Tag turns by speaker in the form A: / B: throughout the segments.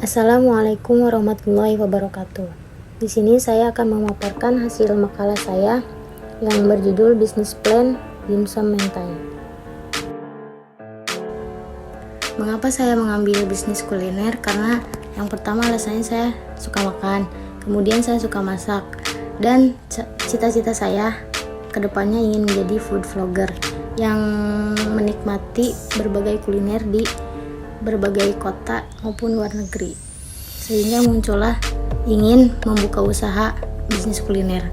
A: Assalamualaikum warahmatullahi wabarakatuh. Di sini saya akan memaparkan hasil makalah saya yang berjudul Business Plan Dimsum Mentai. Mengapa saya mengambil bisnis kuliner? Karena yang pertama alasannya saya suka makan, kemudian saya suka masak, dan cita-cita saya kedepannya ingin menjadi food vlogger yang menikmati berbagai kuliner di berbagai kota maupun luar negeri, sehingga muncullah ingin membuka usaha bisnis kuliner.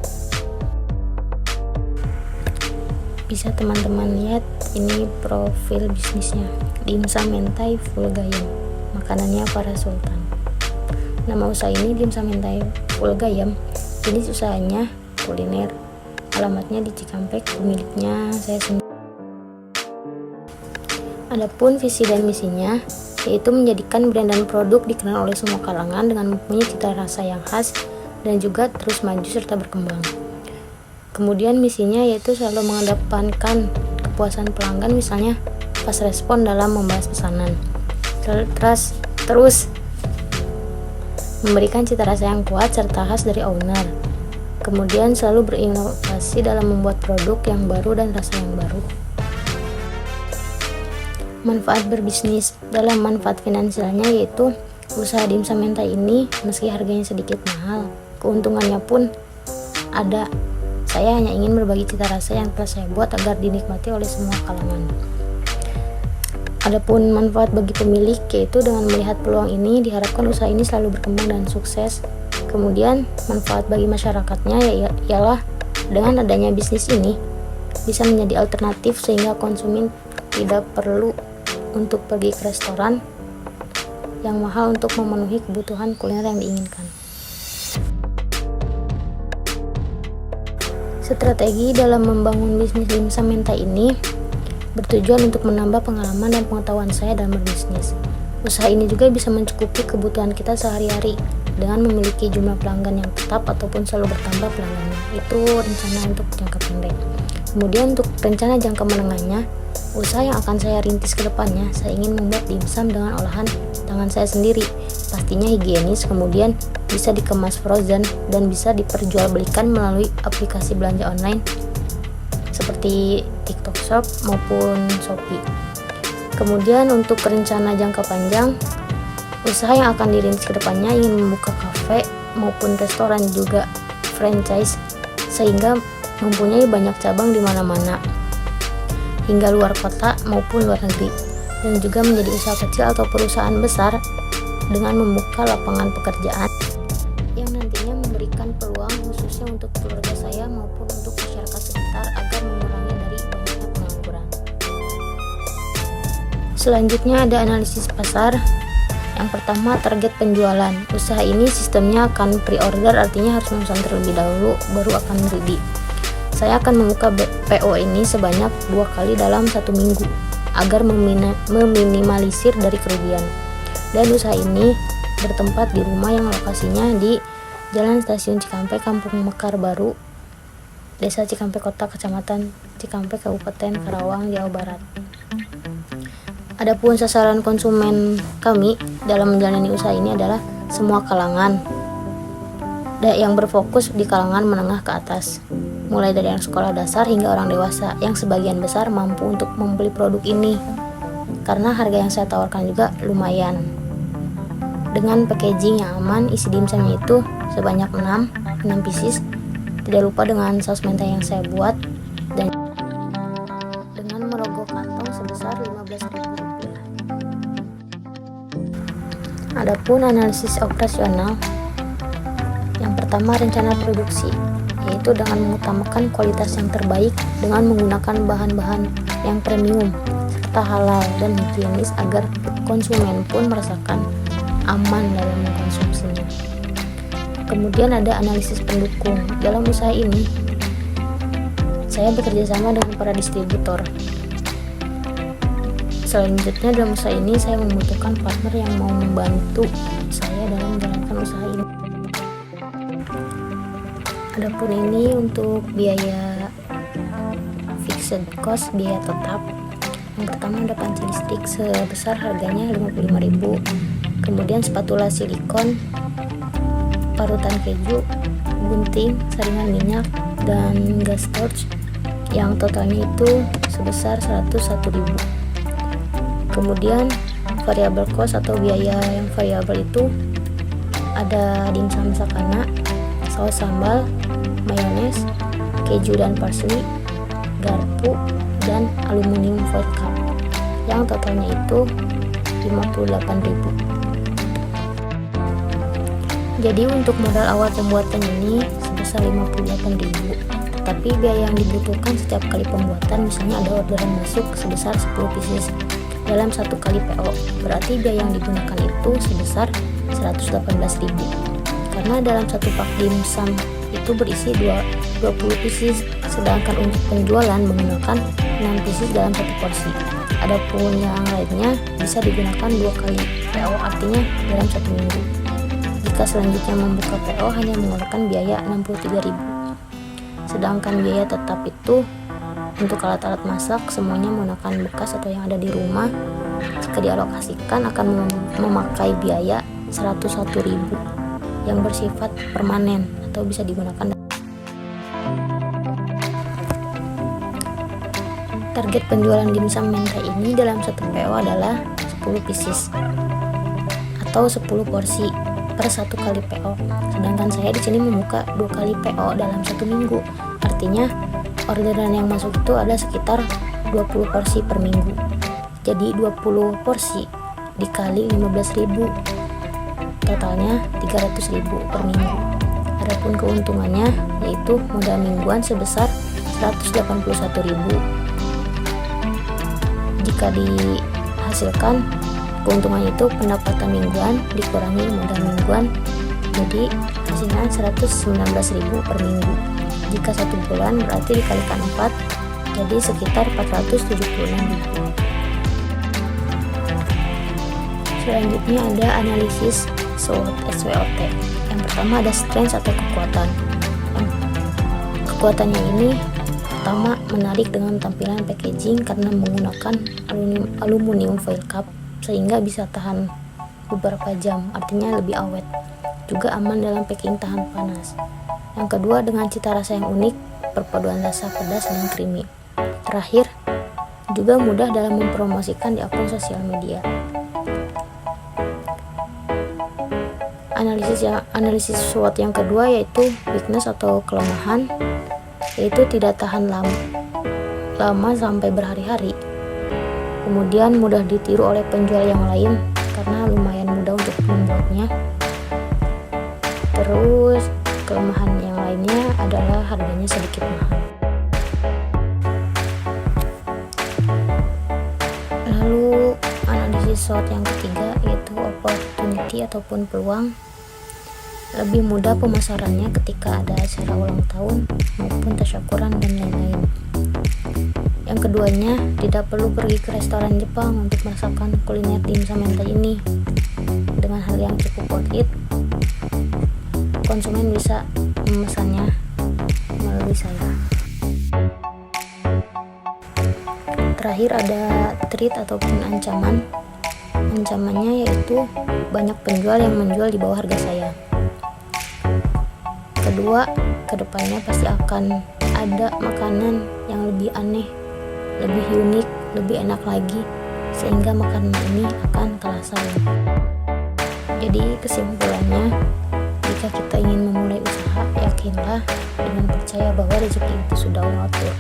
A: Bisa teman-teman lihat, ini profil bisnisnya, Dimsum Mentai Full Gayam, makanannya para sultan. Nama usaha ini Dimsum Mentai Full Gayam, jenis usahanya kuliner, alamatnya di Cikampek, pemiliknya saya sendiri. Adapun visi dan misinya yaitu menjadikan brand dan produk dikenal oleh semua kalangan dengan mempunyai cita rasa yang khas dan juga terus maju serta berkembang. Kemudian misinya yaitu selalu mengedepankan kepuasan pelanggan, misalnya pas respon dalam membahas pesanan. Terus memberikan cita rasa yang kuat serta khas dari owner. Kemudian selalu berinovasi dalam membuat produk yang baru dan rasa yang baru. Manfaat berbisnis. Dalam manfaat finansialnya yaitu usaha Dimsum Mentai ini meski harganya sedikit mahal, keuntungannya pun ada. Saya hanya ingin berbagi cita rasa yang telah saya buat agar dinikmati oleh semua kalangan. Adapun manfaat bagi pemilik yaitu dengan melihat peluang ini diharapkan usaha ini selalu berkembang dan sukses. Kemudian manfaat bagi masyarakatnya ialah dengan adanya bisnis ini bisa menjadi alternatif sehingga konsumen tidak perlu untuk pergi ke restoran yang mahal untuk memenuhi kebutuhan kuliner yang diinginkan. Strategi dalam membangun bisnis Dimsum Mentai ini bertujuan untuk menambah pengalaman dan pengetahuan saya dalam berbisnis. Usaha ini juga bisa mencukupi kebutuhan kita sehari-hari dengan memiliki jumlah pelanggan yang tetap ataupun selalu bertambah pelanggannya. Itu rencana untuk jangka pendek. Kemudian untuk rencana jangka menengahnya, usaha yang akan saya rintis ke depannya, saya ingin membuat dimsum dengan olahan tangan saya sendiri. Pastinya higienis, kemudian bisa dikemas frozen dan bisa diperjualbelikan melalui aplikasi belanja online seperti TikTok Shop maupun Shopee. Kemudian untuk rencana jangka panjang, usaha yang akan dirintis ke depannya ingin membuka kafe maupun restoran juga franchise sehingga mempunyai banyak cabang di mana-mana hingga luar kota maupun luar negeri, dan juga menjadi usaha kecil atau perusahaan besar dengan membuka lapangan pekerjaan yang nantinya memberikan peluang khususnya untuk keluarga saya maupun untuk masyarakat sekitar agar mengurangi dari banyaknya pengangguran. Selanjutnya ada analisis pasar. Yang pertama, target penjualan. Usaha ini sistemnya akan pre-order, artinya harus memesan terlebih dahulu baru akan ready. Saya akan membuka PO ini sebanyak 2 kali dalam 1 minggu agar meminimalisir dari kerugian. Dan usaha ini bertempat di rumah yang lokasinya di Jalan Stasiun Cikampek, Kampung Mekar Baru, Desa Cikampek Kota, Kecamatan Cikampek, Kabupaten Karawang, Jawa Barat. Adapun sasaran konsumen kami dalam menjalani usaha ini adalah semua kalangan yang berfokus di kalangan menengah ke atas, mulai dari yang sekolah dasar hingga orang dewasa yang sebagian besar mampu untuk membeli produk ini karena harga yang saya tawarkan juga lumayan. Dengan packaging yang aman, isi dimsumnya itu sebanyak 6 pieces. Tidak lupa dengan saus mentai yang saya buat dan dengan merogoh kantong sebesar Rp15.000. Adapun analisis operasional, yang pertama rencana produksi, yaitu dengan mengutamakan kualitas yang terbaik dengan menggunakan bahan-bahan yang premium serta halal dan higienis agar konsumen pun merasakan aman dalam mengkonsumsinya. Kemudian ada analisis pendukung. Dalam usaha ini, saya bekerja sama dengan para distributor. Selanjutnya dalam usaha ini saya membutuhkan partner yang mau membantu saya dalam menjalankan usaha ini. Adapun ini untuk biaya fixed cost, biaya tetap. Yang pertama ada panci listrik sebesar harganya 55.000. kemudian spatula silikon, parutan keju, gunting, saringan minyak, dan gas torch yang totalnya itu sebesar 101.000. Kemudian variabel cost atau biaya yang variabel itu ada dimsum sakana, saus sambal, mayones, keju dan parsley, garpu, dan aluminium foil cup yang totalnya itu 58.000. Jadi untuk modal awal pembuatan ini sebesar 58.000, tapi biaya yang dibutuhkan setiap kali pembuatan, misalnya ada orderan masuk sebesar 10 pieces dalam satu kali PO, berarti biaya yang digunakan itu sebesar 118.000, karena dalam satu pak dimsum itu berisi 20 pieces, sedangkan untuk penjualan menggunakan 6 pieces dalam satu porsi. Adapun yang lainnya bisa digunakan 2 kali PO, artinya dalam 1 minggu. Jika selanjutnya membuka PO hanya mengeluarkan biaya 63.000. Sedangkan biaya tetap itu untuk alat-alat masak semuanya menggunakan bekas atau yang ada di rumah, jika dialokasikan akan memakai biaya 101.000 yang bersifat permanen atau bisa digunakan. Target penjualan dimsum mentai ini dalam satu PO adalah 10 pieces atau 10 porsi per satu kali PO. Sedangkan saya di sini membuka 2 kali PO dalam 1 minggu. Artinya orderan yang masuk itu ada sekitar 20 porsi per minggu. Jadi 20 porsi dikali 15.000, totalnya 300.000 per minggu. Adapun keuntungannya yaitu modal mingguan sebesar 181.000. Jika dihasilkan keuntungan itu pendapatan mingguan dikurangi modal mingguan, jadi hasilnya 119.000 per minggu. Jika 1 bulan berarti dikalikan 4, jadi sekitar 476.000. Selanjutnya ada analisis SWOT. Yang pertama ada strength atau kekuatan. Kekuatannya ini pertama menarik dengan tampilan packaging karena menggunakan aluminium foil cup sehingga bisa tahan beberapa jam, artinya lebih awet. Juga aman dalam packing tahan panas. Yang kedua dengan cita rasa yang unik, perpaduan rasa pedas dan creamy. Terakhir, juga mudah dalam mempromosikan di akun sosial media. Analisis SWOT yang kedua yaitu weakness atau kelemahan, yaitu tidak tahan lama sampai berhari-hari. Kemudian mudah ditiru oleh penjual yang lain karena lumayan mudah untuk membuatnya. Terus kelemahan yang lainnya adalah harganya sedikit mahal. Lalu analisis SWOT yang ketiga yaitu opportunity ataupun peluang. Lebih mudah pemasarannya ketika ada acara ulang tahun maupun tasyakuran dan lain-lain. Yang keduanya, tidak perlu pergi ke restoran Jepang untuk merasakan kuliner dimsum mentai ini. Dengan harga yang cukup worth it, konsumen bisa memesannya melalui saya. Terakhir ada threat ataupun ancaman. Ancamannya yaitu banyak penjual yang menjual di bawah harga saya. Kedua, kedepannya pasti akan ada makanan yang lebih aneh, lebih unik, lebih enak lagi, sehingga makanan ini akan kalah saing. Jadi kesimpulannya, jika kita ingin memulai usaha, yakinlah dengan percaya bahwa rezeki itu sudah Allah atur.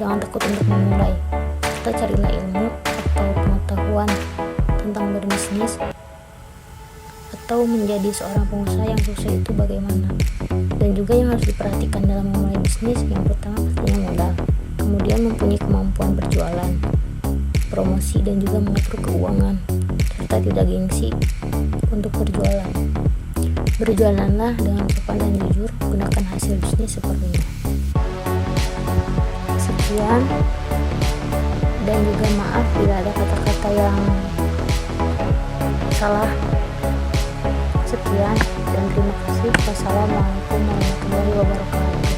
A: Jangan takut untuk memulai. Kita carilah ilmu atau pengetahuan tentang berbisnis atau menjadi seorang pengusaha yang sukses itu bagaimana. Dan juga yang harus diperhatikan dalam memulai bisnis, yang pertama pastinya modal, kemudian mempunyai kemampuan berjualan, promosi, dan juga mengatur keuangan, serta tidak gengsi untuk berjualan. Berjualanlah dengan sopan dan jujur, gunakan hasil bisnis sepertinya. Sekian, dan juga maaf bila ada kata-kata yang salah. Sekian dan terima kasih. Wassalamualaikum warahmatullahi wabarakatuh.